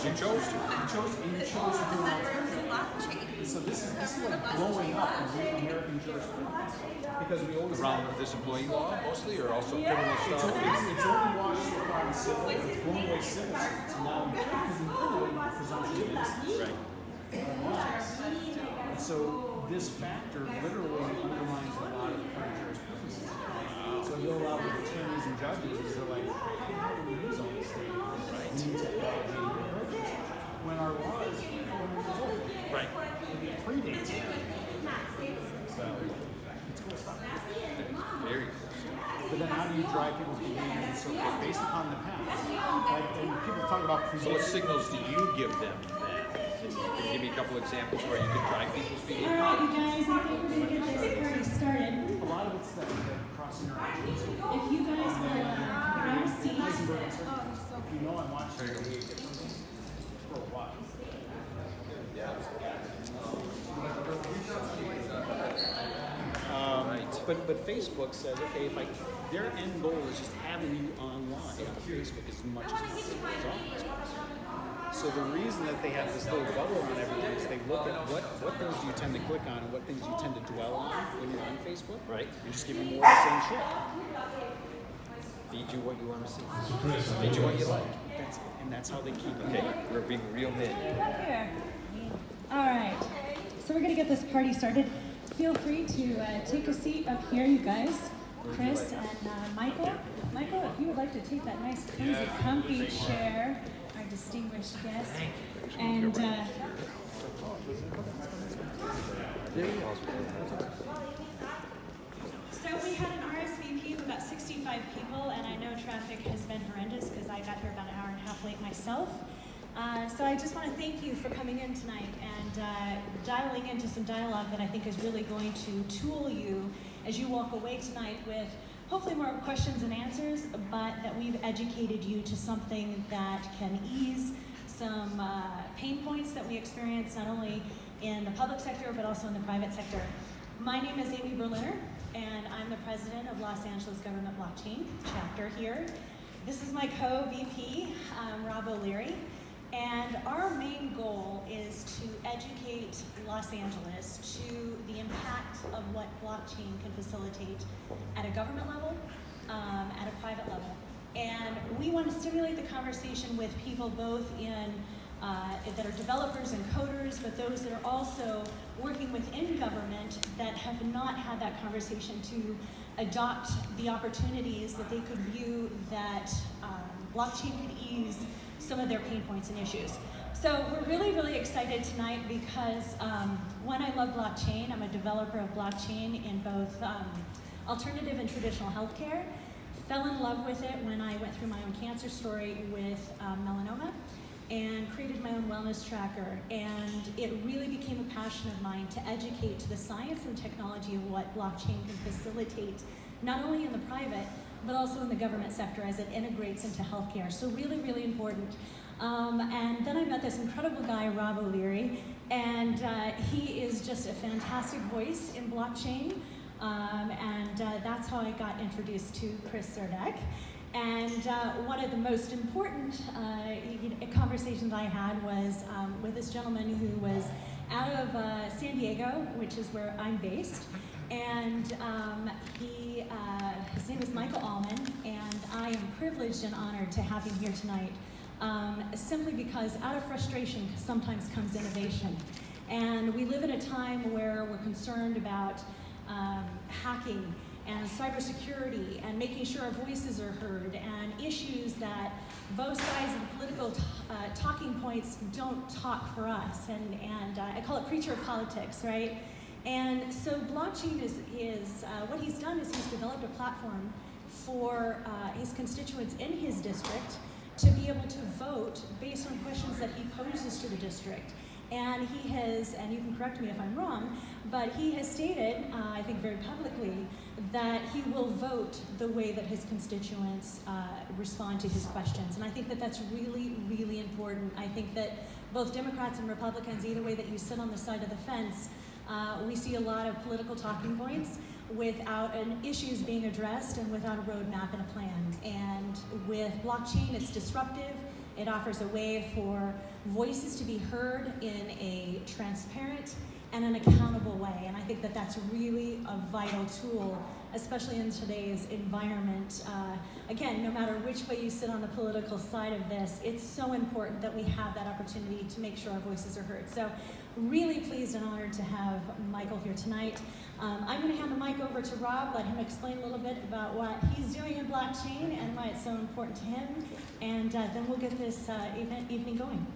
Because you chose to. You chose to do an alternative. So this is like blowing up in American jurisprudence because we always Around this employee law mostly, or also criminal stuff? it's only washed so far in civil, it's blown away civil suits. And now because in criminal you have presumption of innocence. Right. And so this factor literally undermines a lot of current jurisprudence. So you'll allow the attorneys and judges to like, how do we use all this data? We need technology and approaches. When our law is 400 years old. Right. It predates it. So it's cool stuff. Very cool. But then how do you drive people's behavior and so forth based upon the past? Like, and people talk about So what signals do you give them then? Can you give me a couple examples where you could drive people's behavior? All right, you guys, I think we're going to get this party started. a lot of it's that crossing our eyes. If you guys will grab a seat. If you know I'm watching for a while. But Facebook says, okay, if their end goal is just having you online on Facebook as much as possible. So the reason that they have this little bubble on everything is they look at what things do you tend to click on and what things you tend to dwell on when you're on Facebook. Right. And just give you more of the same shit. Feed you what you want to see. Feed you what you like. That's how they keep it. Okay, we're being real men. Here. All right. So we're going to get this party started. Feel free to take a seat up here, you guys. Chris and Michael. Michael, if you would like to take that nice, cozy, comfy chair, our distinguished guest. And so we had an RSVP of about 65 people, and I know traffic has been horrendous because I got here about an hour and a half late myself. So I just want to thank you for coming in tonight and dialing into some dialogue that I think is really going to tool you as you walk away tonight with hopefully more questions and answers, but that we've educated you to something that can ease some pain points that we experience not only in the public sector but also in the private sector. My name is Amy Berliner, and I'm the president of Los Angeles Government Blockchain chapter here. This is my co-VP, Rob O'Leary. And our main goal is to educate Los Angeles to the impact of what blockchain can facilitate at a government level, at a private level. And we want to stimulate the conversation with people both that are developers and coders, but those that are also working within government that have not had that conversation to adopt the opportunities that they could view that blockchain could ease some of their pain points and issues. So we're really, really excited tonight because one, I love blockchain. I'm a developer of blockchain in both alternative and traditional healthcare. Fell in love with it when I went through my own cancer story with melanoma and created my own wellness tracker. And it really became a passion of mine to educate to the science and technology of what blockchain can facilitate, not only in the private, but also in the government sector as it integrates into healthcare. So really, really important. And then I met this incredible guy, Rob O'Leary, and he is just a fantastic voice in blockchain. And that's how I got introduced to Chris Serdek. And one of the most important conversations I had was with this gentleman who was out of San Diego, which is where I'm based. And his name is Michael Allman, and I am privileged and honored to have him here tonight, simply because out of frustration sometimes comes innovation. And we live in a time where we're concerned about hacking and cybersecurity and making sure our voices are heard and issues that both sides of the political talking points don't talk for us. And I call it preacher politics, right? And so blockchain is what he's done is he's developed a platform for his constituents in his district to be able to vote based on questions that he poses to the district. And he has, and you can correct me if I'm wrong, but he has stated, I think very publicly, that he will vote the way that his constituents respond to his questions. And I think that that's really, really important. I think that both Democrats and Republicans, either way that you sit on the side of the fence, we see a lot of political talking points without issues being addressed and without a roadmap and a plan. And with blockchain, it's disruptive, It offers a way for voices to be heard in a transparent and an accountable way. And I think that that's really a vital tool, especially in today's environment. Again, no matter which way you sit on the political side of this, it's so important that we have that opportunity to make sure our voices are heard. So really pleased and honored to have Michael here tonight. I'm going to hand the mic over to Rob, let him explain a little bit about what he's doing in blockchain and why it's so important to him, and then we'll get this evening going.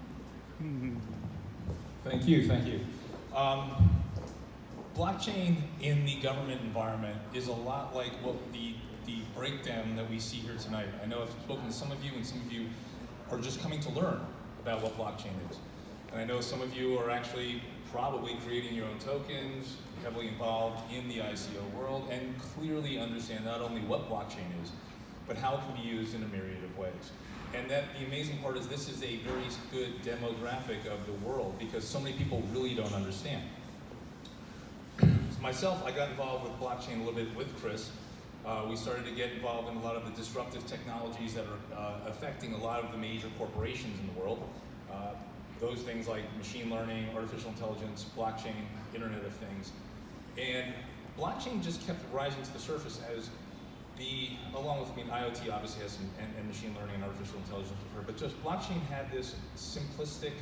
Thank you, thank you. Blockchain in the government environment is a lot like what the breakdown that we see here tonight. I know I've spoken to some of you, and some of you are just coming to learn about what blockchain is. And I know some of you are actually probably creating your own tokens, heavily involved in the ICO world, and clearly understand not only what blockchain is, but how it can be used in a myriad of ways. And that the amazing part is this is a very good demographic of the world because so many people really don't understand. Myself, I got involved with blockchain a little bit with Chris. We started to get involved in a lot of the disruptive technologies that are affecting a lot of the major corporations in the world. Those things like machine learning, artificial intelligence, blockchain, Internet of Things. And blockchain just kept rising to the surface as along with, IoT obviously has some, and machine learning and artificial intelligence with her, but just blockchain had this simplistic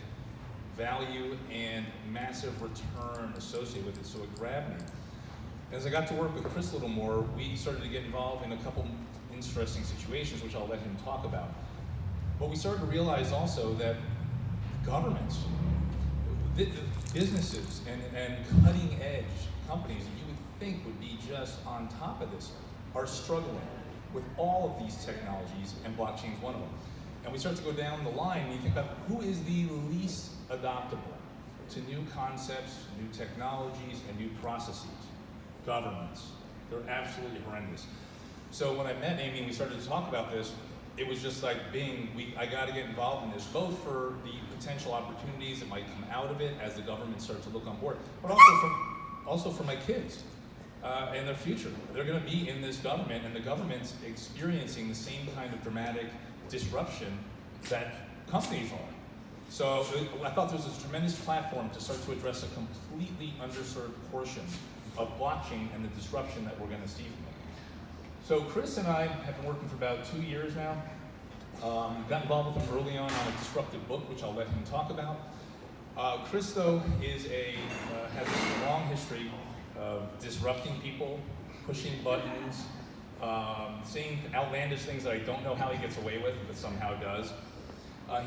value and massive return associated with it, so it grabbed me. As I got to work with Chris a little more, we started to get involved in a couple interesting situations, which I'll let him talk about. But we started to realize also that governments, businesses, and cutting edge companies that you would think would be just on top of this are struggling with all of these technologies, and blockchain is one of them. And we start to go down the line and you think about who is the least adoptable to new concepts, new technologies, and new processes. Governments. They're absolutely horrendous. So when I met Amy and we started to talk about this, it was just like I got to get involved in this, both for the potential opportunities that might come out of it as the government starts to look on board, but also for my kids and their future. They're going to be in this government, and the government's experiencing the same kind of dramatic disruption that companies are. So I thought there was a tremendous platform to start to address a completely underserved portion of blockchain and the disruption that we're going to see from it. So Chris and I have been working for about 2 years now. Got involved with him early on a disruptive book, which I'll let him talk about. Chris, though, has a long history of disrupting people, pushing buttons, saying outlandish things that I don't know how he gets away with, but somehow does.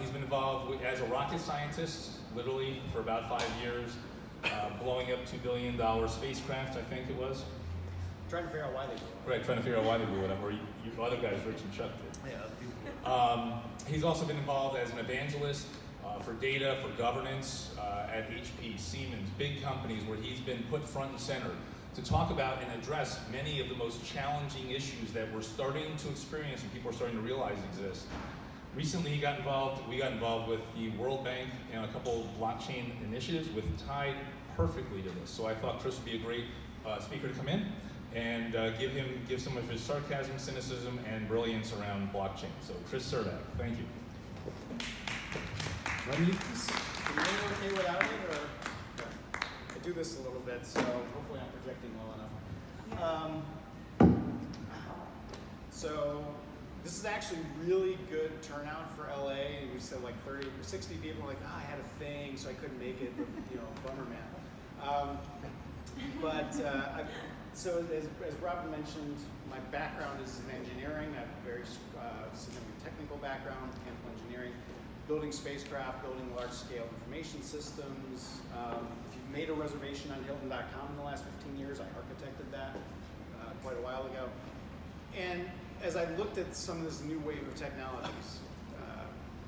He's been involved as a rocket scientist, literally, for about 5 years, blowing up $2 billion spacecraft, I think it was. Trying to figure out why they do it. Right, trying to figure out why they do whatever. You other guys, Rich and Chuck, did. Yeah. He's also been involved as an evangelist for data, for governance at HP, Siemens, big companies where he's been put front and center to talk about and address many of the most challenging issues that we're starting to experience and people are starting to realize exist. Recently we got involved with the World Bank and a couple of blockchain initiatives with tied perfectly to this. So I thought Chris would be a great speaker to come in and give some of his sarcasm, cynicism, and brilliance around blockchain. So Chris Serdak, thank you. Can you okay without it, or? Okay. I do this a little bit, so hopefully I'm projecting well enough. So this is actually really good turnout for LA. We said like 30 or 60 people like, I had a thing, so I couldn't make it, bummer man. So as Robin mentioned, my background is in engineering. I have a very significant technical background, mechanical engineering, building spacecraft, building large-scale information systems. If you've made a reservation on Hilton.com in the last 15 years, I architected that quite a while ago. And as I looked at some of this new wave of technologies,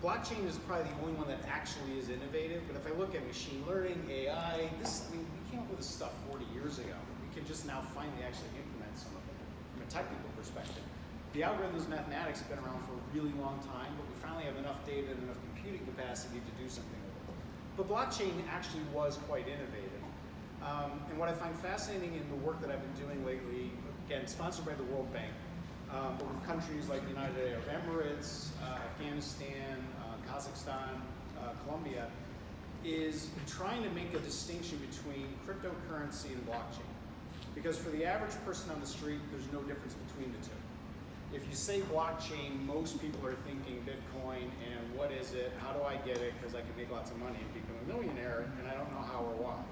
blockchain is probably the only one that actually is innovative. But if I look at machine learning, AI, we came up with this stuff 40 years ago. We can just now finally actually implement some of it from a technical perspective. The algorithms, mathematics have been around for a really long time, but we finally have enough data and enough computing capacity to do something with it. But blockchain actually was quite innovative. And what I find fascinating in the work that I've been doing lately, again, sponsored by the World Bank, but with countries like the United Arab Emirates, Afghanistan, Kazakhstan, Colombia, is trying to make a distinction between cryptocurrency and blockchain. Because for the average person on the street, there's no difference between the two. If you say blockchain, most people are thinking Bitcoin and what is it, how do I get it, because I can make lots of money and become a millionaire, and I don't know how or why.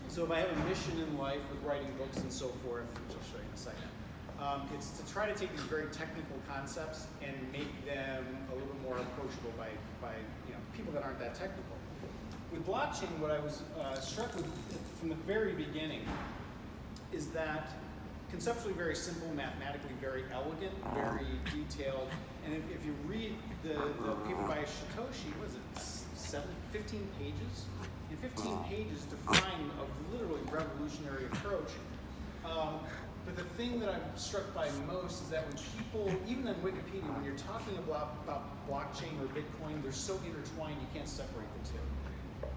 So if I have a mission in life with writing books and so forth, which I'll show you in a second, it's to try to take these very technical concepts and make them a little bit more approachable by people that aren't that technical. With blockchain, what I was struck with from the very beginning is that conceptually very simple, mathematically very elegant, very detailed, and if you read the paper by Satoshi, what is it, 15 pages? In 15 pages define a literally revolutionary approach. But the thing that I'm struck by most is that when people, even on Wikipedia, when you're talking about blockchain or Bitcoin, they're so intertwined you can't separate the two.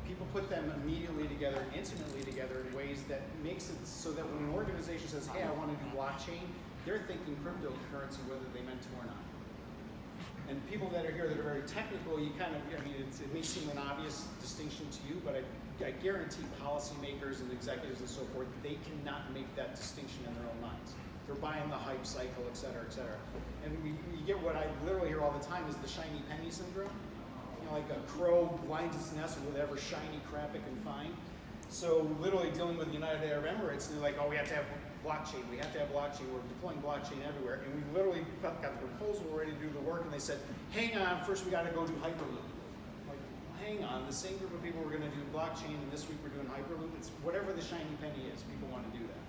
People put them immediately together, intimately together in ways that makes it so that when an organization says, hey, I want to do blockchain, they're thinking cryptocurrency whether they meant to or not. And people that are here that are very technical, you kind of, it may seem an obvious distinction to you, but I guarantee policymakers and executives and so forth, they cannot make that distinction in their own minds. They're buying the hype cycle, et cetera, et cetera. And you get what I literally hear all the time is the shiny penny syndrome. Like a crow blinds its nest with whatever shiny crap it can find. So literally dealing with the United Arab Emirates, and they're like, oh, we have to have blockchain. We have to have blockchain. We're deploying blockchain everywhere. And we literally got the proposal, we're ready to do the work, and they said, hang on, first we got to go do Hyperloop. Like, hang on, the same group of people were going to do blockchain, and this week we're doing Hyperloop. It's whatever the shiny penny is, people want to do that.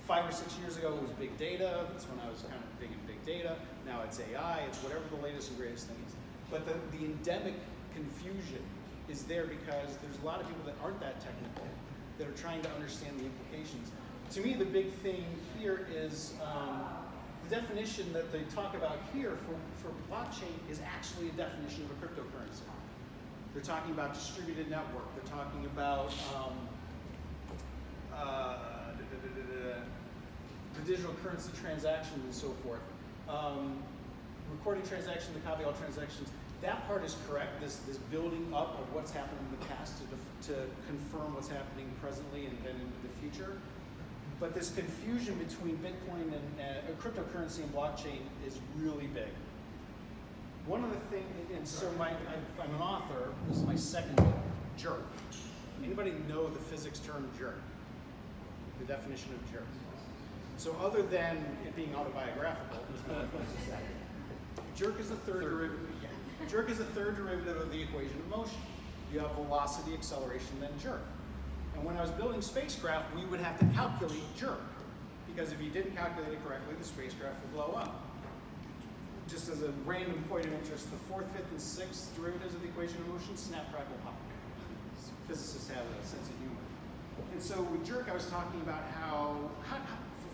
5 or 6 years ago, it was big data. That's when I was kind of big in big data. Now it's AI. It's whatever the latest and greatest thing is. But the endemic confusion is there because there's a lot of people that aren't that technical that are trying to understand the implications. To me, the big thing here is the definition that they talk about here for blockchain is actually a definition of a cryptocurrency. They're talking about distributed network. They're talking about the digital currency transactions and so forth. Recording transactions, the copy all transactions. That part is correct. This building up of what's happened in the past to confirm what's happening presently and then into the future. But this confusion between Bitcoin and cryptocurrency and blockchain is really big. One of the things, and so I'm an author. This is my second book, Jerk. Anybody know the physics term jerk? The definition of jerk. So other than it being autobiographical, jerk is the third derivative. Yeah. Jerk is the third derivative of the equation of motion. You have velocity, acceleration, then jerk. And when I was building spacecraft, we would have to calculate jerk. Because if you didn't calculate it correctly, the spacecraft would blow up. Just as a random point of interest, the fourth, fifth, and sixth derivatives of the equation of motion, snap, crackle, pop. Physicists have a sense of humor. And so with jerk, I was talking about how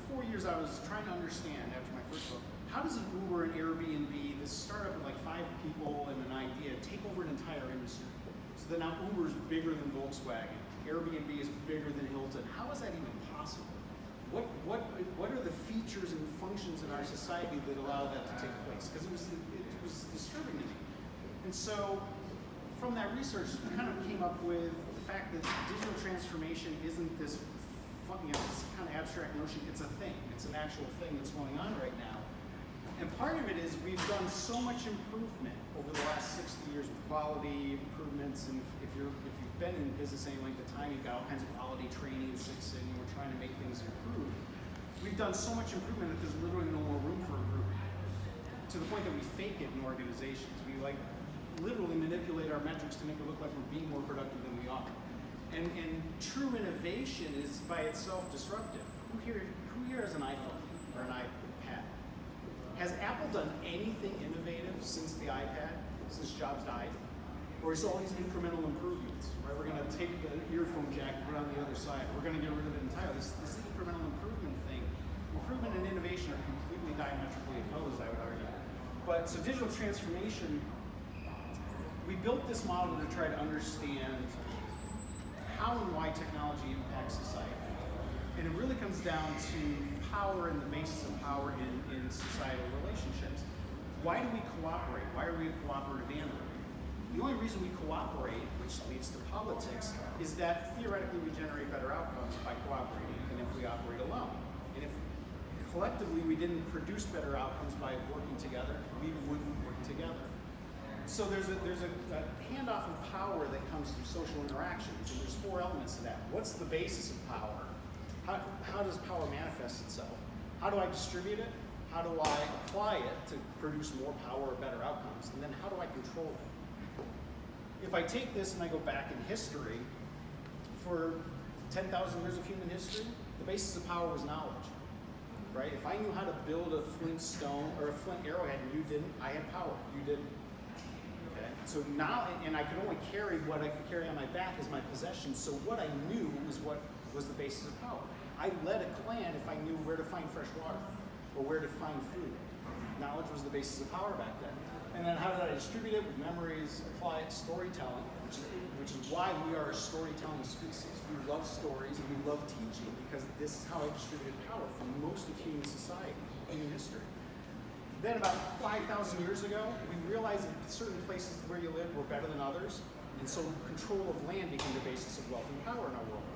for 4 years I was trying to understand, after my first book, how does an Uber and Airbnb, this startup with like 5 people and an idea, take over an entire industry? So that now Uber is bigger than Volkswagen, Airbnb is bigger than Hilton. How is that even possible? What are the features and functions in our society that allow that to take place? Because it was disturbing to me. And so from that research, we kind of came up with the fact that digital transformation isn't this this kind of abstract notion. It's a thing. It's an actual thing that's going on right now. And part of it is we've done so much improvement over the last 60 years with quality improvements. And if you've been in business any length of time, you've got all kinds of quality training, Six Sigma. We're trying to make things improve. We've done so much improvement that there's literally no more room for improvement. To the point that we fake it in organizations. We literally manipulate our metrics to make it look like we're being more productive than we are. And true innovation is by itself disruptive. Who here has an iPhone or an iPad? Has Apple done anything innovative since the iPad, since Jobs died? Or is it all these incremental improvements? Right? We're going to take the earphone jack and put it on the other side. We're going to get rid of it entirely. This incremental improvement thing, improvement and innovation are completely diametrically opposed, I would argue. But so digital transformation, we built this model to try to understand how and why technology impacts society. And it really comes down to power and the basis of power in societal relationships. why do we cooperate? Why are we a cooperative animal? The only reason we cooperate, which leads to politics, is that theoretically we generate better outcomes by cooperating than if we operate alone. And if collectively we didn't produce better outcomes by working together, we wouldn't work together. So there's a handoff of power that comes through social interactions, and there's 4 elements to that. What's the basis of power? How does power manifest itself? How do I distribute it? How do I apply it to produce more power or better outcomes? And then how do I control it? If I take this and I go back in history, for 10,000 years of human history, the basis of power was knowledge, right? If I knew how to build a flint stone or a flint arrowhead and you didn't, I had power, you didn't. Okay? So now, and I could only carry what I could carry on my back as my possession, so what I knew was what was the basis of power. I led a clan if I knew where to find fresh water or where to find food. Knowledge was the basis of power back then. And then how did I distribute it? With memories, apply it, storytelling, which is why we are a storytelling species. We love stories and we love teaching because this is how I distributed power for most of human society, human history. Then about 5,000 years ago, we realized that certain places where you live were better than others, and so control of land became the basis of wealth and power in our world.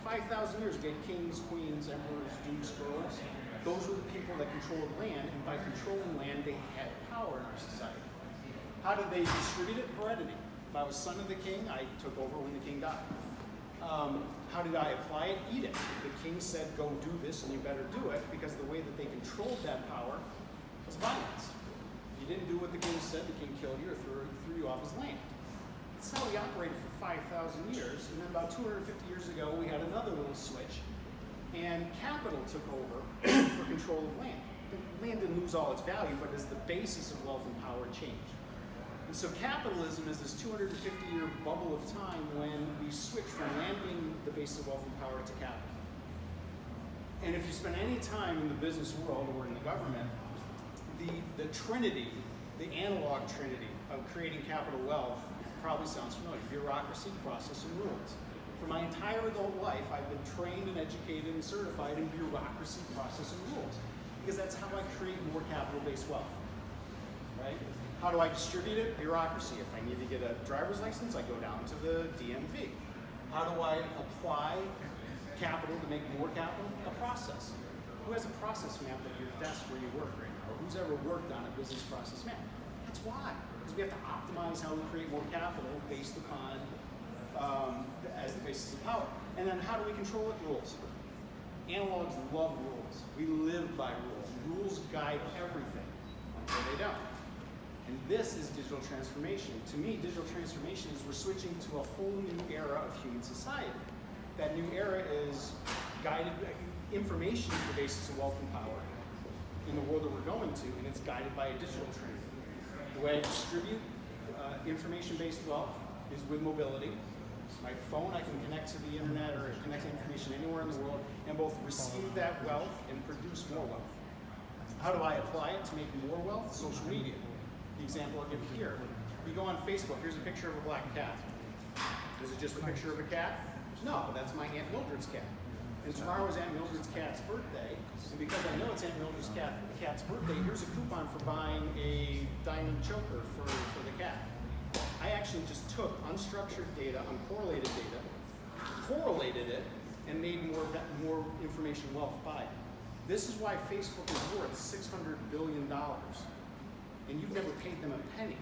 5,000 years, we had kings, queens, emperors, dukes, earls. Those were the people that controlled land, and by controlling land, they had power in our society. How did they distribute it? Heredity. If I was son of the king, I took over when the king died. How did I apply it? Edict. The king said, go do this, and you better do it, because the way that they controlled that power was violence. If you didn't do what the king said, the king killed you or threw you off his land. That's how we operated for 5,000 years, and then about 250 years ago, we had another little switch, and capital took over for control of land. Land didn't lose all its value, but as the basis of wealth and power changed. And so capitalism is this 250-year bubble of time when we switch from land being the basis of wealth and power to capital. And if you spend any time in the business world or in the government, the trinity, the analog trinity of creating capital wealth probably sounds familiar. Bureaucracy, process, and rules. For my entire adult life, I've been trained and educated and certified in bureaucracy, process, and rules. Because that's how I create more capital-based wealth, right? How do I distribute it? Bureaucracy. If I need to get a driver's license, I go down to the DMV. How do I apply capital to make more capital? A process. Who has a process map at your desk where you work right now? Or who's ever worked on a business process map? That's why. Because we have to optimize how we create more capital based upon, as the basis of power. And then how do we control it? Rules. Analogs love rules. We live by rules. Rules guide everything until they don't. And this is digital transformation. To me, digital transformation is we're switching to a whole new era of human society. That new era is guided, information is the basis of wealth and power in the world that we're going to, and it's guided by a digital trend. The way I distribute information-based wealth is with mobility. My phone, I can connect to the internet or connect to information anywhere in the world and both receive that wealth and produce more wealth. How do I apply it to make more wealth? Social media. The example I'll give here. You go on Facebook, here's a picture of a black cat. Is it just a picture of a cat? No, that's my Aunt Mildred's cat. And tomorrow is Aunt Mildred's cat's birthday, and because I know it's Aunt Mildred's cat's birthday, here's a coupon for buying a diamond choker for the cat. I actually just took unstructured data, uncorrelated data, correlated it, and made more information wealth by it. This is why Facebook is worth $600 billion, and you've never paid them a penny.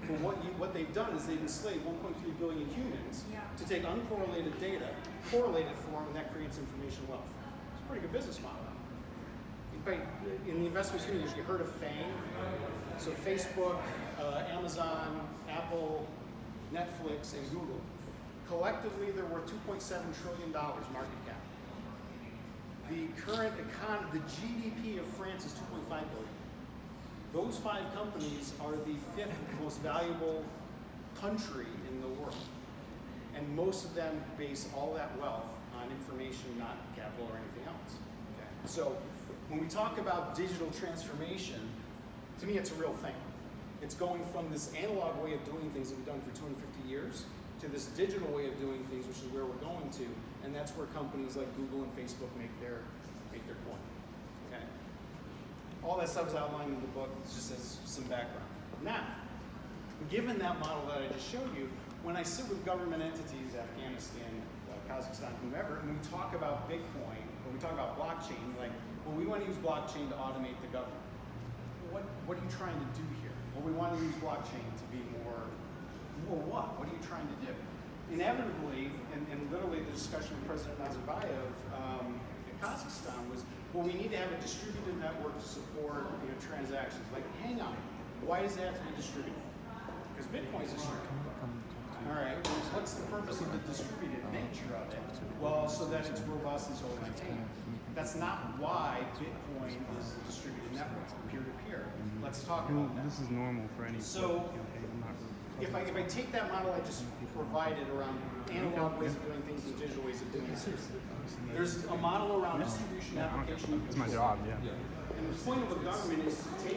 But what they've done is they've enslaved 1.3 billion humans to take uncorrelated data, correlate it for them, and that creates information wealth. It's a pretty good business model. In the investment community, you heard of FANG? So Facebook, Amazon, Apple, Netflix, and Google. Collectively, they're worth $2.7 trillion market cap. The current economy, the GDP of France is 2.5 billion. Those 5 companies are the 5th most valuable country in the world. And most of them base all that wealth on information, not capital or anything else. Okay. So when we talk about digital transformation, to me it's a real thing. It's going from this analog way of doing things that we've done for 250 years to this digital way of doing things, which is where we're going to, and that's where companies like Google and Facebook make their point. Okay. all that stuff is outlined in the book, just as some background. Now, given that model that I just showed you, when I sit with government entities, Afghanistan, Kazakhstan, whomever, and we talk about Bitcoin, or we talk about blockchain, like, well, we want to use blockchain to automate the government. What are you trying to do here? Well, we want to use blockchain to be more what? What are you trying to do? Inevitably, and literally the discussion with President Nazarbayev in Kazakhstan was, well, we need to have a distributed network to support transactions. Like, hang on, why does it have to be distributed? Because Bitcoin is distributed. All right, what's the purpose of the distributed nature of it? Well, so that it's robust and so maintained. That's not why Bitcoin is a distributed network, peer-to-peer. Let's talk about that. This is normal for any. So, if I take that model I just provided around analog ways of doing things and digital ways of doing things, there's a model around distribution application. It's my job, yeah. And the point of a government is to take